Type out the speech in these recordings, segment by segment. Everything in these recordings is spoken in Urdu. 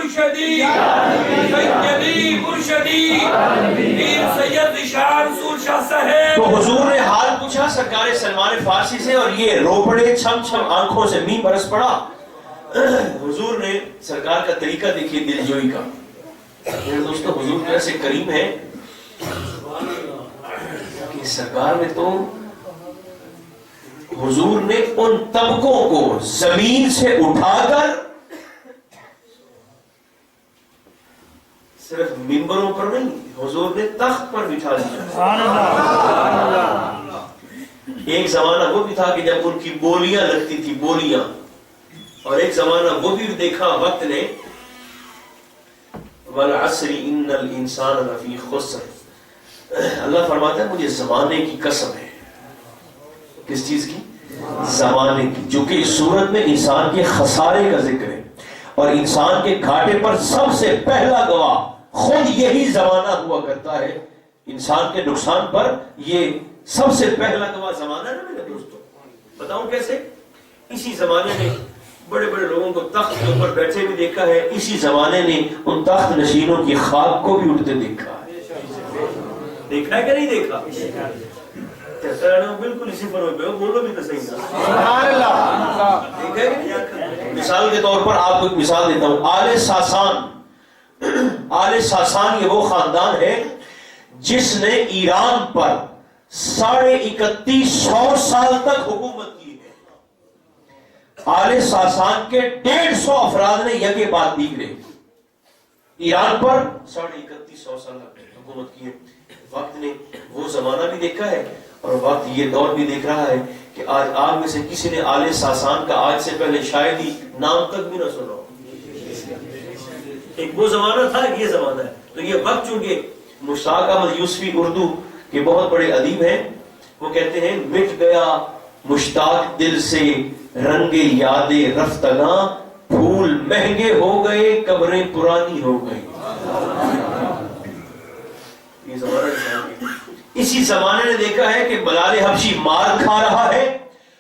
مرشدی سیدی مرشدی پیر سید ذیشان رسول شاہ صاحب. تو حضور نے حال پوچھا سرکار سلمان فارسی سے اور یہ رو پڑے، چھم چھم آنکھوں سے می برس پڑا. حضور نے سرکار کا طریقہ دیکھیے دل جوئی کا. میرے دوستو حضور کیسے کریم ہے کہ سرکار نے تو حضور نے ان طبقوں کو زمین سے اٹھا کر صرف منبروں پر نہیں، حضور نے تخت پر بٹھا دیا. ایک زمانہ وہ بھی تھا کہ جب ان کی بولیاں لگتی تھی، بولیاں، اور ایک زمانہ وہ بھی دیکھا وقت نے وَالْعَصْرِ إِنَّ الْإِنسَانَ لَفِي خُسْرٍ. اللہ فرماتا ہے مجھے زمانے کی قسم ہے. کس چیز کی؟ زمانے کی، جو کہ اس صورت میں انسان کے خسارے کا ذکر ہے، اور انسان کے گھاٹے پر سب سے پہلا گواہ خود یہی زمانہ ہوا کرتا ہے. انسان کے نقصان پر یہ سب سے پہلا گواہ زمانہ ہے. میرے دوستو بتاؤں کیسے؟ اسی زمانے میں بڑے بڑے لوگوں کو تخت کے اوپر بیٹھے بھی دیکھا ہے، اسی زمانے نے ان تخت نشینوں کی خاک کو بھی اٹھتے دیکھا ہے. دیکھا ہے کہ نہیں دیکھا؟ بالکل اسی پر بولو بھی تو صحیح نا. مثال کے طور پر آپ کو ایک مثال دیتا ہوں. آل ساسان، آل ساسان یہ وہ خاندان ہے جس نے ایران پر 3150 سال تک حکومت کی ہے. آل ساسان کے 150 افراد نے یکے بعد دیگرے ایران پر 3150 سال تک حکومت کی ہے. وقت نے وہ زمانہ بھی دیکھا ہے اور وقت یہ دور بھی دیکھ رہا ہے کہ آج آپ میں سے کسی نے آل ساسان کا آج سے پہلے شاید ہی نام تک بھی نہ سنا ہو. ایک وہ زمانہ تھا، ایک یہ زمانہ ہے. تو یہ وقت چونکہ مشتاق احمد یوسفی اردو کے بہت بڑے ادیب ہیں، وہ کہتے ہیں مٹ گیا مشتاق دل سے رنگ یاد رفتگاں، پھول مہنگے ہو گئے قبریں پرانی ہو گئی. یہ زمانہ اسی زمانے نے دیکھا ہے کہ بلال حبشی مار کھا رہا ہے،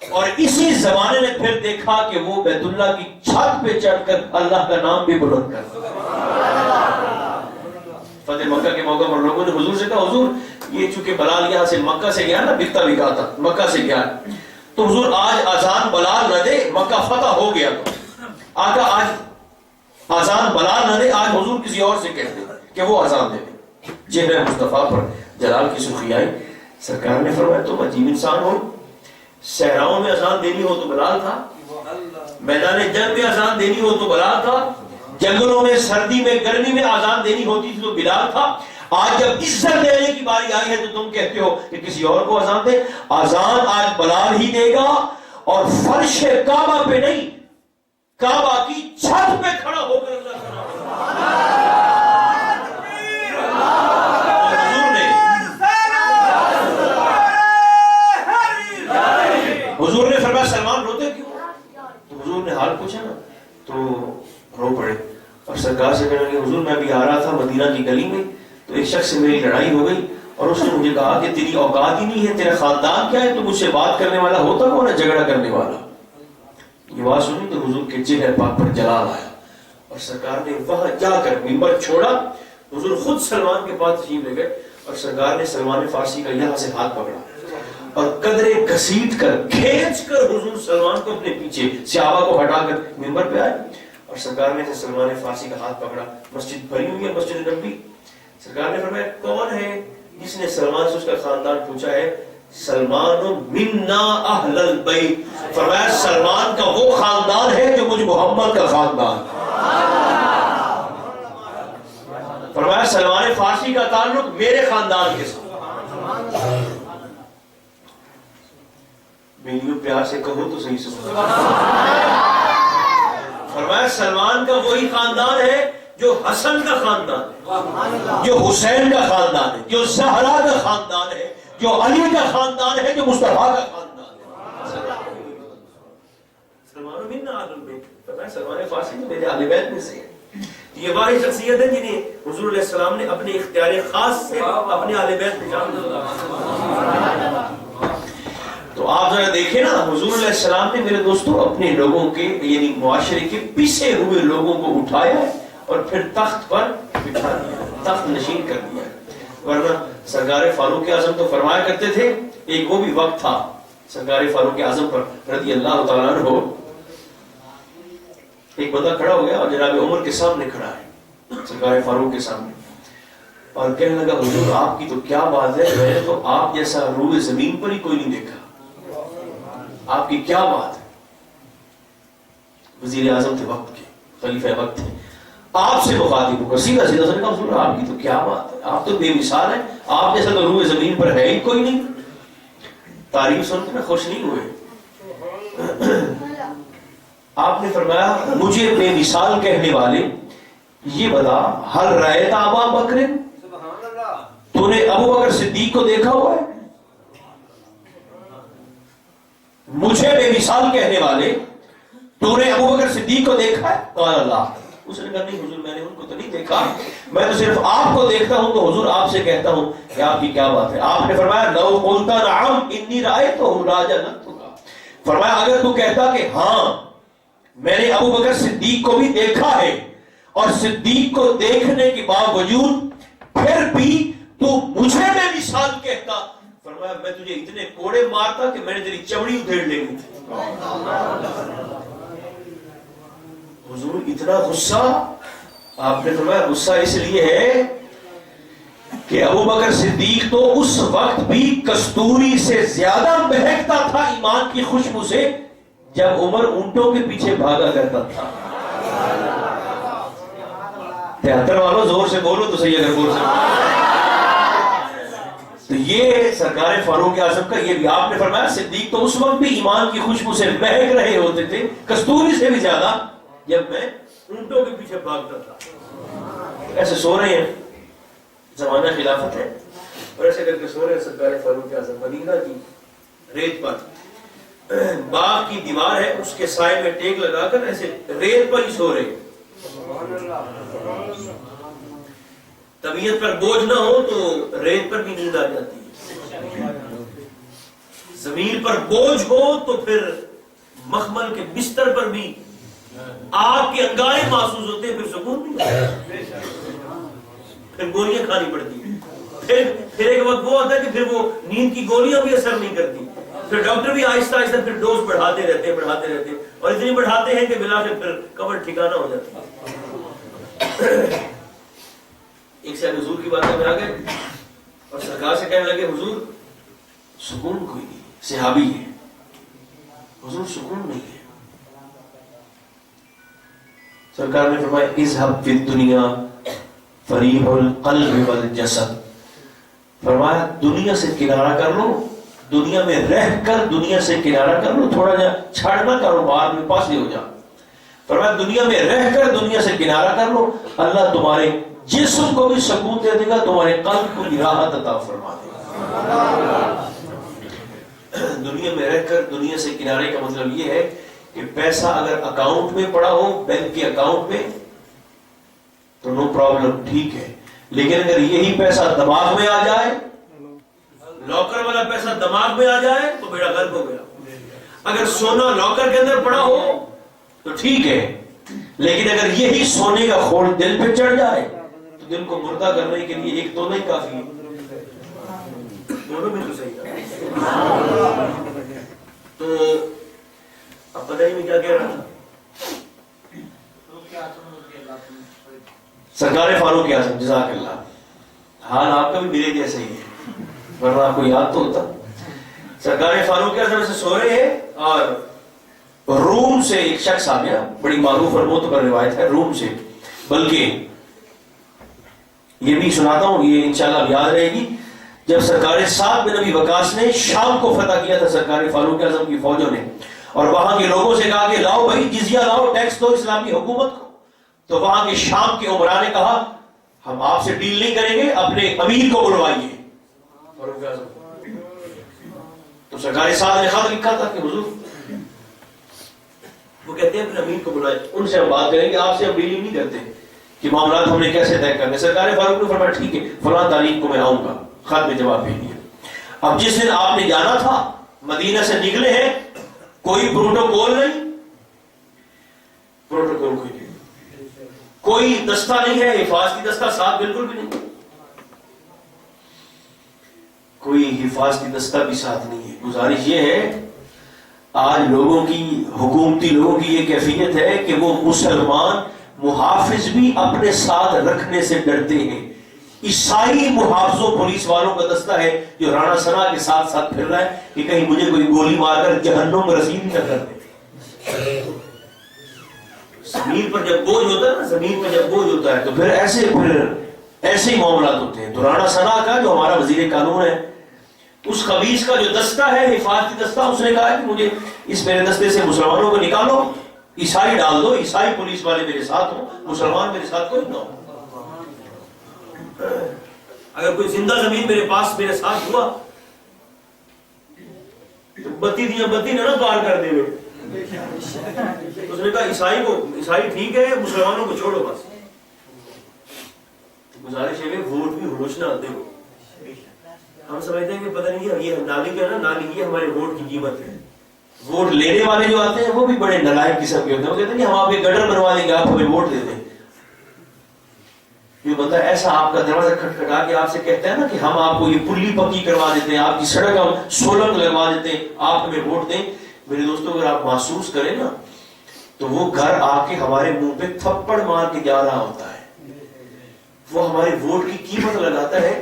اور اسی زمانے نے پھر دیکھا کہ وہ بیت اللہ کی چھت پہ چڑھ کر اللہ کا نام بھی بلند کر. فتح مکہ کے موقع پر لوگوں نے حضور سے کہا حضور یہ چونکہ بلال یہاں سے مکہ سے گیا نا، بکتا بکا تھا، مکہ سے گیا، تو حضور آج آزان بلال نہ دے، مکہ فتح ہو گیا. تو آقا آج آزان بلال نہ دے، آج حضور کسی اور سے کہتے کہ وہ آزان دے. چہرہ مصطفیٰ پر جلال کی سرخی آئی. سرکار نے فرمایا تم عجیب انسان ہو، صحراؤں میں اذان دینی ہو تو بلال تھا، میدان جنگ میں اذان دینی ہو تو بلال تھا، جنگلوں میں سردی میں گرمی میں اذان دینی ہوتی تھی تو بلال تھا. آج جب عزت دینے کی باری آئی ہے تو تم کہتے ہو کہ کسی اور کو اذان دے. اذان آج بلال ہی دے گا، اور فرش کعبہ پہ نہیں، کعبہ کی چھت پہ کھڑا ہو کر اللہ کا نام. حضور نے فرمایا سلمان روتے کیوں؟ تو حضور نے حال پوچھا نا تو رو پڑے، اور سرکار سے کہنے لگے حضور میں ابھی آ رہا تھا مدینہ کی گلی میں، تو ایک شخص سے میری لڑائی ہو گئی، اور اس نے مجھے کہا کہ تیری اوقات ہی نہیں ہے، تیرا خاندان کیا ہے، تو مجھ سے بات کرنے والا ہوتا کون ہے، جھگڑا کرنے والا. یہ بات سنی تو حضور کے چہرے پاک پر جلال آیا، اور سرکار نے وہاں جا کر منبر چھوڑا. حضور خود سلمان کے پاس تشریف لے گئے، اور سرکار نے سلمان فارسی کا یہاں سے ہاتھ پکڑا اور قدرے گھسیٹ کر کھینچ کر حضور سلمان کو اپنے پیچھے صحابہ کو ہٹا کر منبر پہ آئے، اور سرکار نے سلمان فارسی کا ہاتھ پکڑا. مسجد بھری ہوئی ہے، مسجد نبوی. سرکار نے فرمایا کون ہے جس نے سلمان سے اس کا خاندان پوچھا ہے؟ سلمان منا اہل البیت. فرمایا سلمان کا وہ خاندان ہے جو مجھ محمد کا خاندان. فرمایا سلمان فارسی کا تعلق میرے خاندان کے ساتھ. میلیوں پیار سے کہو تو صحیح سے. فرمایا سلمان کا وہی خاندان ہے جو حسن کا خاندان ہے، جو حسین کا خاندان ہے، جو زہرا کا خاندان ہے، جو علی کا خاندان ہے، جو مصطفیٰ کا خاندان ہے. سلمان فارسی میرے اہل بیت میں سے ہے. یہ واحد شخصیت ہے جنہیں حضور علیہ السلام نے اپنے اختیار خاص سے اپنے اہل بیت میں جان دیا. تو آپ ذرا دیکھیں نا، حضور علیہ السلام نے میرے دوستوں اپنے لوگوں کے یعنی معاشرے کے پیچھے ہوئے لوگوں کو اٹھایا ہے اور پھر تخت پر بٹھا دیا، تخت نشین کر دیا. ورنہ سرکار فاروق اعظم تو فرمایا کرتے تھے، ایک وہ بھی وقت تھا سرکار فاروق اعظم پر رضی اللہ تعالیٰ عنہ، ایک بندہ کھڑا ہو گیا اور جناب عمر کے سامنے کھڑا ہے، سرکار فاروق کے سامنے، اور کہنے لگا حضور آپ کی تو کیا بات ہے، میں نے تو آپ جیسا روح زمین پر ہی کوئی نہیں دیکھا، آپ کی کیا بات ہے. وزیر اعظم تھے وقت کے، خلیفہ وقت تھے، آپ سے مخاطب ہو کر سیدھا سیدھا کہا حضور آپ کی تو کیا بات ہے، آپ تو بے مثال ہیں، آپ جیسا تو روح زمین پر ہے ہی کوئی نہیں. تعریف سن کر خوش نہیں ہوئے. آپ نے فرمایا مجھے بے مثال کہنے والے یہ بتا، ہل رأیت ابا بکر، تو نے ابو بکر صدیق کو دیکھا ہوا ہے؟ مجھے بے مثال کہنے والے تو نے ابو بکر صدیق کو دیکھا ہے؟ قال اللہ. اس نے کہا نہیں حضور میں نے ان کو تو نہیں دیکھا، میں تو صرف آپ کو دیکھتا ہوں، تو حضور آپ سے کہتا ہوں کہ آپ کی کیا بات ہے. آپ نے فرمایا لو قلت نعم انی رأیتہ لاجنتک، فرمایا اگر تو کہتا کہ ہاں میں نے ابو بکر صدیق کو بھی دیکھا ہے، اور صدیق کو دیکھنے کے باوجود پھر بھی تو مجھے بے مثال کہتا، فرمایا میں تجھے اتنے کوڑے مارتا کہ میں نے تیری چمڑی ادھیڑ لینی تھی. حضور اتنا غصہ. آپ نے فرمایا غصہ اس لیے ہے کہ ابو بکر صدیق تو اس وقت بھی کستوری سے زیادہ مہکتا تھا ایمان کی خوشبو سے جب عمر اونٹوں کے پیچھے بھاگا کرتا تھا. تہتر والوں زور سے بولو تو صحیح، اگر بول سکتے. تو یہ سرکار فاروق اعظم کا یہ بھی آپ نے فرمایا صدیق تو اس وقت بھی ایمان کی خوشبو سے مہک رہے ہوتے تھے کستوری سے بھی زیادہ جب میں اونٹوں کے پیچھے بھاگتا تھا. ایسے سو رہے ہیں، زمانہ خلافت ہے، اور ایسے کر کے سو رہے ہیں سرکار فاروق اعظم مدینہ کی ریت پر. باغ کی دیوار ہے، اس کے سائے میں ٹیک لگا کر ایسے ریت پر ہی سو رہے ہیں. طبیعت پر بوجھ نہ ہو تو ریت پر بھی نیند آ جاتی ہے، زمین پر بوجھ ہو تو پھر مخمل کے بستر پر بھی آگ کے انگارے محسوس ہوتے ہیں، پھر سکون نہیں ہوتا، پھر گولیاں کھانی پڑتی ہیں. پھر ایک وقت وہ آتا ہے کہ پھر وہ نیند کی گولیاں بھی اثر نہیں کرتی، پھر ڈاکٹر بھی آہستہ آہستہ پھر ڈوز بڑھاتے رہتے ہیں اور اتنی بڑھاتے ہیں کہ بالآخر پھر کمر ٹھکانہ ہو جاتی ہے. ایک سے حضور کی باتیں میں آ گئے اور سرکار سے کہنے لگے حضور سکون کوئی نہیں، صحابی ہے، حضور سکون نہیں ہے. سرکار نے فرمایا اذهب فی الدنیا فریح القلب والجسد، فرمایا دنیا سے کنارہ کر لو، دنیا میں رہ کر دنیا سے کنارہ کر لو، تھوڑا جا چھاڑنا کاروبار میں پاس ہو جا. فرمایا دنیا میں رہ کر دنیا سے کنارہ کر لو، اللہ تمہارے جسم کو بھی سکون دے دے گا، تمہارے قلب کو بھی راحت عطا فرما دے گا. دنیا میں رہ کر دنیا سے کنارے کا مطلب یہ ہے کہ پیسہ اگر اکاؤنٹ میں پڑا ہو، بینک کے اکاؤنٹ میں، تو نو پرابلم، ٹھیک ہے. لیکن اگر یہی پیسہ دماغ میں آ جائے، لاکر والا پیسہ دماغ میں آ جائے تو بیڑا غرق ہو گیا. اگر سونا لاکر کے اندر پڑا ہو تو ٹھیک ہے، لیکن اگر یہی سونے کا خوڑ دل پہ چڑھ جائے تو دل کو مردہ کرنے کے لیے ایک تو نہیں کافی، دونوں میں تو صحیح ہے. تو اب پتہ ہی میں کیا کہہ رہا تھا. سرکار فاروق اعظم جزاک اللہ، حال آپ کا بھی میرے جیسا ہی ہے، ورنہ آپ کو یاد تو ہوتا. سرکار فاروق اعظم سے سو رہے ہیں اور روم سے ایک شخص آ گیا، بڑی معروف اور معتبر روایت ہے روم سے، بلکہ یہ بھی سناتا ہوں، یہ انشاءاللہ یاد رہے گی. جب سرکار سعد بن ابی وقاص نے شام کو فتح کیا تھا سرکار فاروق اعظم کی فوجوں نے، اور وہاں کے لوگوں سے کہا کہ لاؤ بھائی جزیہ لاؤ، ٹیکس دو اسلامی حکومت کو، تو وہاں کے شام کے عمرا نے کہا ہم آپ سے ڈیل نہیں کریں گے، اپنے امیر کو بلوائیے. فاروق اعظم تو سرکار سعد نے خط لکھا تھا کہ حضور، وہ کہتے ہیں اپنے امیر کو بلائے، ان سے ہم بات کریں گے، آپ سے ہم ڈیلنگ نہیں کرتے کہ معاملات ہم نے کیسے طے کرنے. سرکار فاروق نے فرمایا ٹھیک ہے فلاں تاریخ کو میں آؤں گا. خط میں جواب بھیج دیا. اب جس دن آپ نے جانا تھا مدینہ سے نکلے ہیں، کوئی پروٹوکول نہیں، پروٹوکول کوئی نہیں. کوئی دستہ نہیں ہے حفاظتی دستہ ساتھ، بالکل بھی نہیں، کوئی حفاظتی دستہ بھی ساتھ نہیں ہے۔ گزارش یہ ہے، آج لوگوں کی، حکومتی لوگوں کی یہ کیفیت ہے کہ وہ مسلمان محافظ بھی اپنے ساتھ رکھنے سے ڈرتے ہیں۔ عیسائی محافظوں پولیس والوں کا دستہ ہے جو رانا ثنا کے ساتھ ساتھ پھر رہا ہے کہ کہیں مجھے کوئی گولی مار کر جہنم میں رسید نہ کر دے۔ زمین پر جب بوجھ ہوتا ہے نا، زمین پر جب بوجھ ہوتا ہے تو پھر ایسے ہی معاملات ہوتے ہیں۔ تو رانا ثنا کا جو ہمارا وزیر قانون ہے، اس خبیث کا جو دستہ ہے، حفاظتی دستہ، اس نے کہا کہ مجھے اس میرے دستے سے مسلمانوں کو نکالو، عیسائی ڈال دو، عیسائی پولیس والے میرے ساتھ ہوں، مسلمان میرے ساتھ کوئی نہ ہو۔ اگر کوئی زندہ زمین میرے پاس میرے ساتھ ہوا تو بتی دیا بتی نہ پار کر دے ہوئے۔ اس نے کہا عیسائی ٹھیک ہے، مسلمانوں کو چھوڑو بس۔ گزارش ہے کہ ووٹ بھی ہوش نہ آتے ہو۔ ہم سمجھتے ہیں کہ پتہ نہیں یہ نالی کیا نا، نالی یہ ہمارے ووٹ کی قیمت ہے۔ ووٹ لینے والے جو آتے ہیں وہ بھی بڑے نالائق قسم کے ہوتے ہیں، وہ کہتے ہیں کہ ہم آپ کے گٹر بنوا دیں گے، آپ ہمیں ووٹ دے دیں۔ یہ بندہ ایسا آپ کا دروازہ کھٹکھٹا کے آپ سے کہتا ہے نا کہ ہم آپ کو یہ پلی پکی کروا دیتے ہیں، آپ کی سڑک ہم سولنگ لگوا دیتے ہیں، آپ ہمیں ووٹ دیں۔ میرے دوستوں اگر آپ محسوس کریں نا تو وہ گھر آ کے ہمارے منہ پہ تھپڑ مار کے جا رہا ہوتا ہے۔ وہ ہمارے ووٹ کی قیمت لگاتا ہے،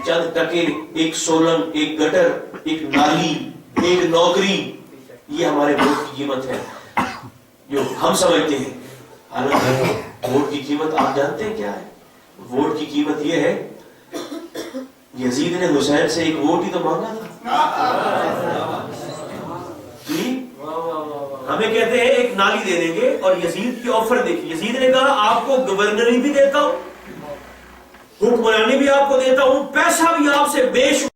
چند ٹکے، ایک سولنگ، ایک گٹر، ایک نالی، ایک نوکری، یہ ہمارے ووٹ کی قیمت ہے جو ہم سمجھتے ہیں۔ حالانکہ ووٹ کی قیمت آپ جانتے ہیں کیا ہے؟ ووٹ کی قیمت یہ ہے، یزید نے حسین سے ایک ووٹ ہی تو مانگا تھا۔ ہمیں کہتے ہیں ایک نالی دے دیں گے، اور یزید کی آفر دیکھیے، یزید نے کہا آپ کو گورنری بھی دیتا ہوں، حکمرانی بھی آپ کو دیتا ہوں، پیسہ بھی آپ سے بے شمار